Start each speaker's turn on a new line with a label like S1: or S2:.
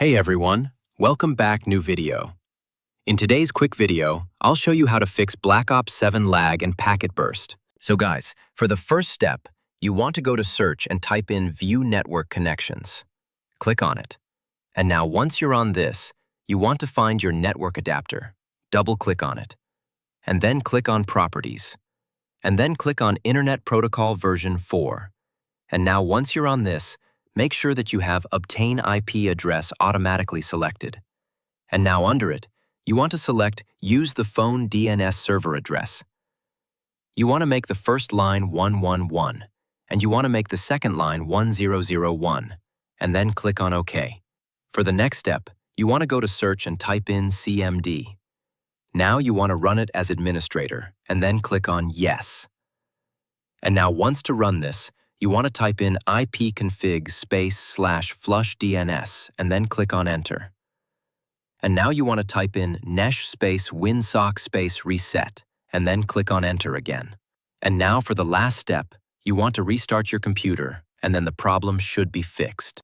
S1: Hey everyone, welcome back, new video. In today's quick video, I'll show you how to fix Black Ops 7 lag and packet burst.
S2: So guys, for the first step, you want to go to search and type in View Network Connections. Click on it. And now once you're on this, you want to find your network adapter. Double-click on it. And then click on Properties. And then click on Internet Protocol version 4. And now once you're on this, make sure that you have Obtain IP address automatically selected. And now under it, you want to select Use the phone DNS server address. You want to make the first line 111, and you want to make the second line 1001, and then click on OK. For the next step, you want to go to search and type in CMD. Now you want to run it as administrator, and then click on Yes. And now once to run this, you want to type in ipconfig /flush DNS and then click on Enter. And now you want to type in nesh winsock reset and then click on Enter again. And now for the last step, you want to restart your computer and then the problem should be fixed.